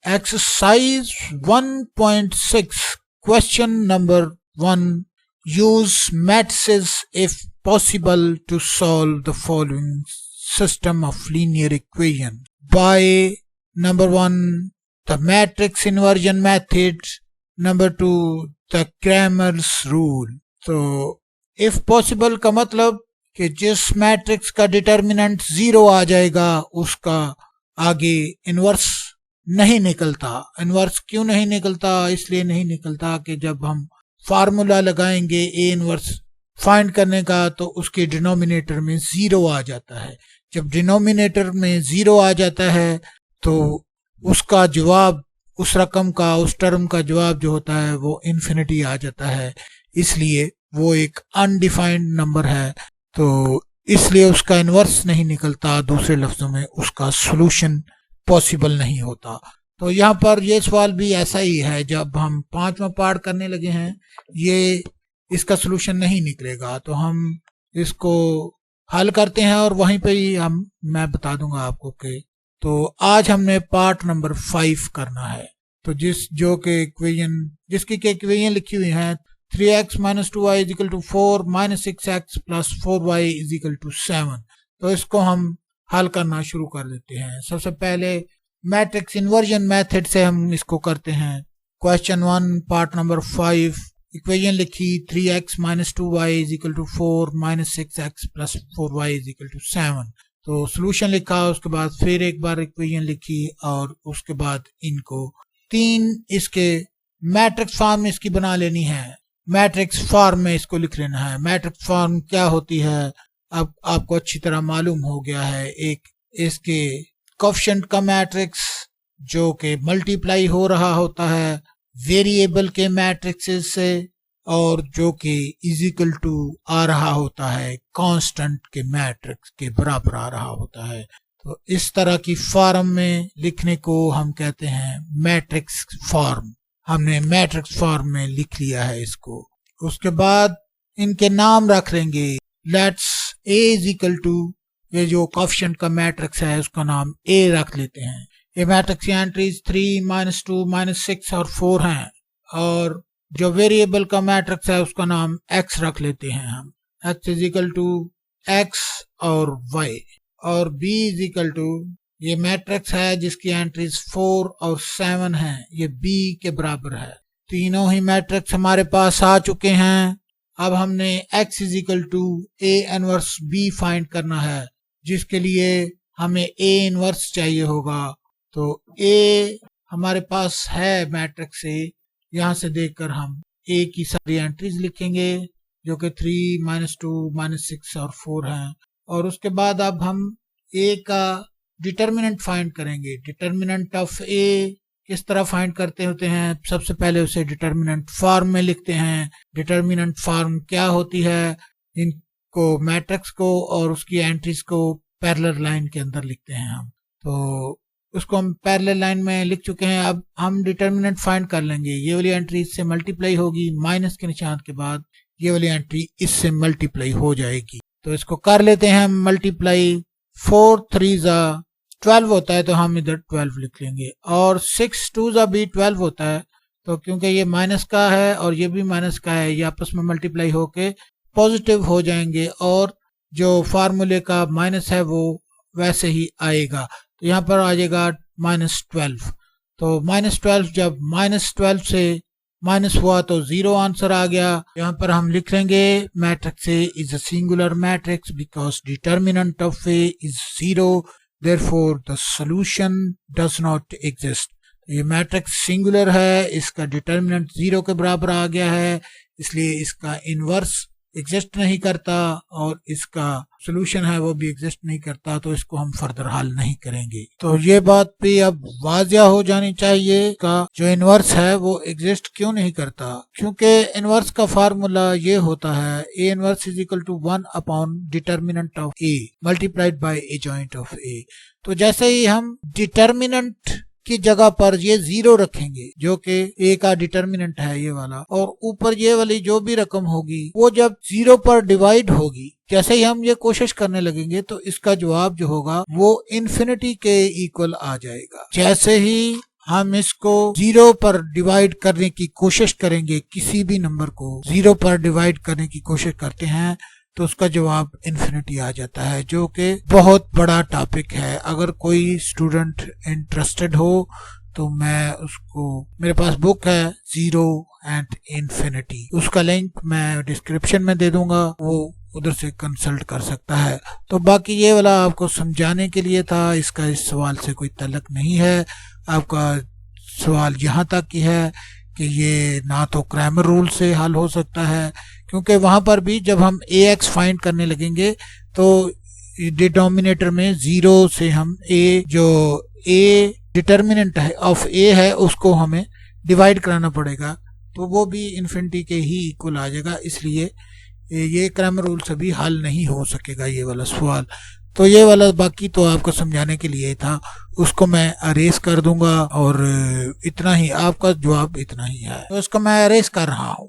Exercise 1.6 question number 1. Use matrices if possible to solve the following system of linear equation by number 1 the matrix inversion method, number 2 the Cramer's rule. तो if possible का मतलब कि जिस matrix का determinant 0 आ जाएगा उसका आगे inverse नहीं निकलता। इन्वर्स क्यों नहीं निकलता? इसलिए नहीं निकलता कि जब हम फार्मूला लगाएंगे ए इन्वर्स फाइंड करने का तो उसके डिनोमिनेटर में 0 आ जाता है। जब डिनोमिनेटर में 0 आ जाता है तो उसका जवाब, उस रकम का, उस टर्म का जवाब जो होता है वो इन्फिनिटी आ जाता है, इसलिए वो एक अनडिफाइंड नंबर है, तो इसलिए उसका इन्वर्स नहीं निकलता। दूसरे लफ्जों में उसका सॉल्यूशन पॉसिबल नहीं होता। तो यहाँ पर ये सवाल भी ऐसा ही है, जब हम 5वां पार्ट करने लगे हैं ये इसका सॉल्यूशन नहीं निकलेगा तो हम इसको हल करते हैं और वहीं पे ही मैं बता दूंगा आपको कि तो आज हमने पार्ट नंबर 5 करना है। तो जिसकी के इक्वेशन लिखी हुई है 3x - 2y = 4 - 6x + 4y = 7। तो इसको हम हल करना शुरू कर देते हैं। सबसे पहले मैट्रिक्स इन्वर्जन मेथड से हम इसको करते हैं। क्वेश्चन 1 पार्ट नंबर 5, इक्वेशन लिखी 3x - 2y = 4 - 6x + 4y = 7। तो सॉल्यूशन लिखा, उसके बाद फिर एक बार इक्वेशन लिखी और उसके बाद इनको 3 इसके मैट्रिक्स फॉर्म में इसकी बना लेनी है। मैट्रिक्स फॉर्म में इसको लिख लेना है। मैट्रिक्स फॉर्म क्या होती है अब आपको अच्छी तरह मालूम हो गया है। एक इसके कोएफिशिएंट का मैट्रिक्स जो कि मल्टीप्लाई हो रहा होता है वेरिएबल के मैट्रिक्स से और जो कि इक्वल टू आ रहा होता है कांस्टेंट के मैट्रिक्स के बराबर आ रहा होता है। तो इस तरह की फॉर्म में लिखने को हम कहते हैं मैट्रिक्स फॉर्म। हमने मैट्रिक्स फॉर्म में लिख लिया है इसको। उसके बाद इनके नाम रख लेंगे। लेट्स a = ये जो कोएफिशिएंट का मैट्रिक्स है उसका नाम a रख लेते हैं। ये मैट्रिक्स की एंट्रीज 3 - 2 - 6 और 4 हैं और जो वेरिएबल का मैट्रिक्स है उसका नाम x रख लेते हैं हम। x = x और y और b = ये मैट्रिक्स है जिसकी एंट्रीज 4 और 7 हैं, ये b के बराबर है। तीनों ही मैट्रिक्स हमारे पास आ चुके हैं। अब हमने x = a inverse b find करना है, जिसके लिए हमें a इनवर्स चाहिए होगा। तो a हमारे पास है मैट्रिक्स से, यहाँ से देखकर हम a की सारी एंट्रीज लिखेंगे जो कि 3 - 2 - 6 और 4 हैं। और उसके बाद अब हम a का डिटर्मिनेंट फाइंड करेंगे। डिटर्मिनेंट ऑफ a किस तरह फाइंड करते होते हैं? सबसे पहले उसे डिटर्मिनेंट फॉर्म में लिखते हैं। डिटर्मिनेंट फॉर्म क्या होती है? इनको मैट्रिक्स को और उसकी एंट्रीज को पैरेलल लाइन के अंदर लिखते हैं हम। तो उसको हम पैरेलल लाइन में लिख चुके हैं। अब हम डिटर्मिनेंट फाइंड कर लेंगे। ये वाली एंट्री इससे मल्टीप्लाई होगी, माइनस के निशान के बाद ये वाली एंट्री इससे मल्टीप्लाई हो जाएगी। तो इसको कर लेते हैं हम मल्टीप्लाई। 4 3 12 होता है तो हम इधर 12 लिख लेंगे और 6 2 भी 12 होता है। तो क्योंकि ये माइनस का है और ये भी माइनस का है, ये आपस में मल्टीप्लाई होके पॉजिटिव हो जाएंगे और जो फार्मूले का माइनस है वो वैसे ही आएगा। तो यहाँ पर आ जाएगा -12। तो -12 जब -12 से माइनस हुआ तो 0 आंसर आ गया। यहाँ पर हम लिख लेंगे matrix A is a singular matrix because determinant of A is 0, therefore the solution does not exist। ये मैट्रिक्स सिंगुलर है, इसका डिटर्मिनेंट 0 के बराबर आ गया है, इसलिए इसका इनवर्स एग्जिस्ट नहीं करता और इसका सॉल्यूशन है वो भी एग्जिस्ट नहीं करता, तो इसको हम फर्दर हल नहीं करेंगे। तो ये बात भी अब वाजिया हो जानी चाहिए का जो इनवर्स है वो एग्जिस्ट क्यों नहीं करता, क्योंकि इनवर्स का फार्मूला ये होता है A inverse = 1 determinant of A multiplied by adjoint of A। तो जैसे ही हम डिटर्मिनेंट की जगह पर ये 0 रखेंगे जो कि A का डिटर्मिनेंट है ये वाला, और ऊपर ये वाली जो भी रकम होगी वो जब 0 पर डिवाइड होगी, जैसे ही हम ये कोशिश करने लगेंगे तो इसका जवाब जो होगा वो इन्फिनिटी के इक्वल आ जाएगा। जैसे ही हम इसको 0 पर डिवाइड करने की कोशिश करेंगे, किसी भी नंबर को 0 पर डिवाइड करने की कोशिश करते हैं तो उसका जवाब इन्फिनिटी आ जाता है, जो कि बहुत बड़ा टॉपिक है। अगर कोई स्टूडेंट इंटरेस्टेड हो तो मैं उसको, मेरे पास बुक है जीरो एंड इन्फिनिटी, उसका लिंक मैं डिस्क्रिप्शन में दे दूंगा, वो उधर से कंसल्ट कर सकता है। तो बाकी ये वाला आपको समझाने के लिए था, इसका इस सवाल से कोई ताल्लुक नहीं है। आपका सवाल यहाँ तक की है कि ये ना तो क्रैमर रूल से हल हो सकता है, क्योंकि वहाँ पर भी जब हम ax फाइंड करने लगेंगे तो डिनोमिनेटर में 0 से हम a, जो a डिटर्मिनेंट है ऑफ a है, उसको हमें डिवाइड कराना पड़ेगा, तो वो भी इन्फिनिटी के ही इक्वल आ जाएगा। इसलिए ये क्रैमर रूल से भी हल नहीं हो सकेगा ये वाला सवाल। तो ये वाला बाकी तो आपको समझाने के लिए था, उसको मैं अरेज कर दूंगा और इतना ही, आपका जवाब इतना ही है, तो इसको मैं अरेज कर रहा हूँ।